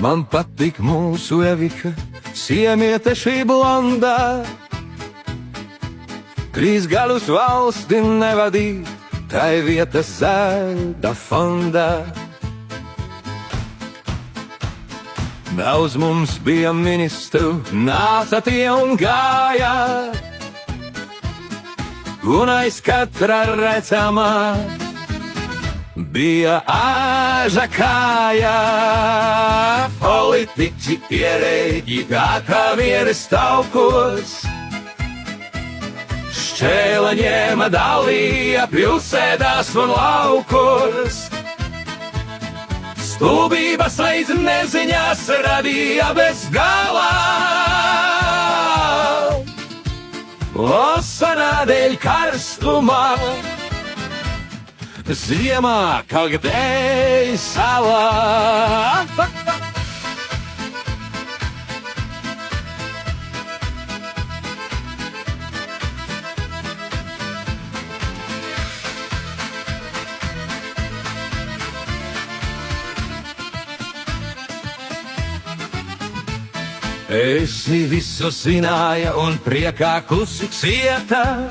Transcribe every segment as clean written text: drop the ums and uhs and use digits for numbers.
Man patīk mūsu Evika, siemiete šī blondā. 3 gadus valsti nevadīt, tai vietas zēda fondā. Daudz mums bija ministru, nāca tie un gāja, un aiz katra redzamā bija āža kāja. Politiķi pierēģi, kā vieres taukos, šķēla ņēma dalīja pilsētās un laukos. Stulbības līdz neziņās radīja bez galā. Osana dēļ karstumā, ziemā kā dēļ salā. Esi visu zināja un priekā klusi cieta,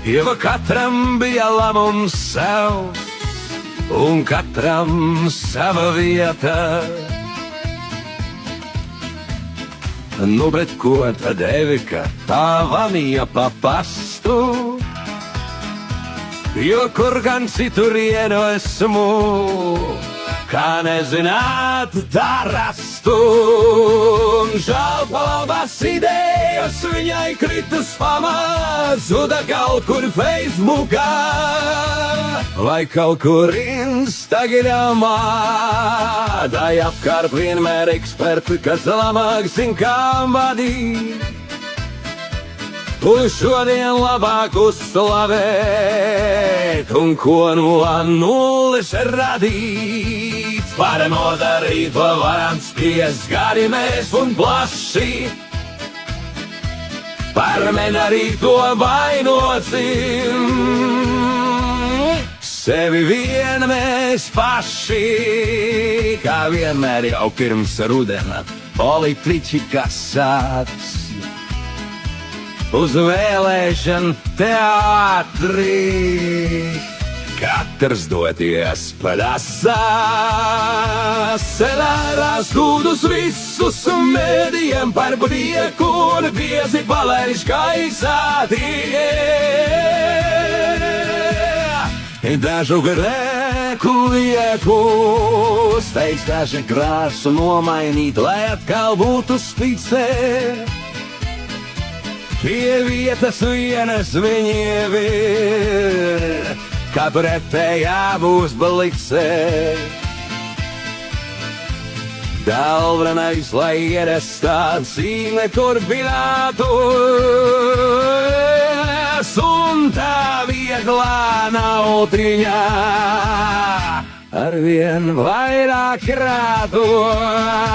jo katram bija labums savs un katram sava vieta. Nu, bet ko tad Evika tā vanīja pa pastu, jo kur gan citurienu esmu, kā nezināt, tā rastu. Žēl pa labas idejas viņai kritus pamazuda kaut kur Facebookā vai kaut kur Instagramā. Tai apkārt vienmēr eksperti, kas labāk zin, kā vadīt. Tu šodien labāk uzslavēt un ko no nulles radīt. Par nodarīto varam spiest gari mēs un plaši, par nedarīto vainosim sevi vien mēs paši. Kā vienmēr jau pirms rudena politiķi, kas sāc uz vēlēšanu teātrī. Katrs doties paļasās, selērās kūdus visus mēdījiem par prieku un biezi palaiž gaisā tie. Dažu grēku lieku, steidz daži krāsu nomainīt, lai atkal būtu spicē. Pie vietas vienas viņiem ir, kā pretējā būs blicē. Galvenais, lai ierastāts īne turpinātos, un tā vieglā nautiņā arvien vairāk krātos.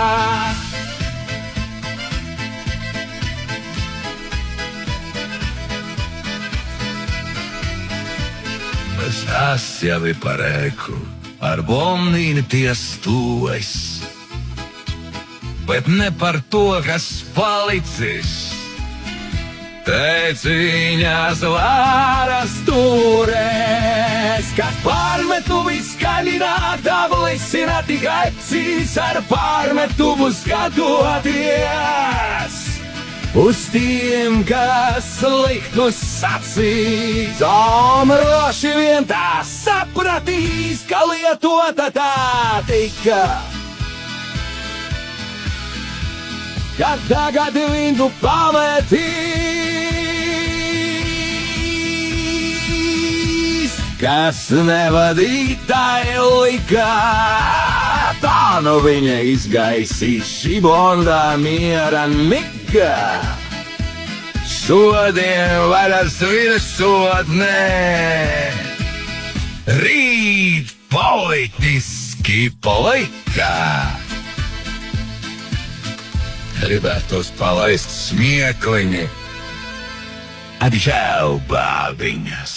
Tas jau ir par ēku, ar blondīni tiestojas, bet ne par to, kas palicis. Teciņās varas turēs, kas pārmetuvi skaļināt, ablisina tikai cīs ar pārmetuvu skatoties. Uz tiem, kas liktu sacīt, omroši vien tā sapratīs, ka lietota tā tika. Kad tagad viņu pametīs, kas nevadītāji lika, tā nu viņa izgaisīs šī blondā miera mika. Šodien varas virsotnē, rīt politiski polika. Gribētos palaist smiekliņi, atžēl bābiņas.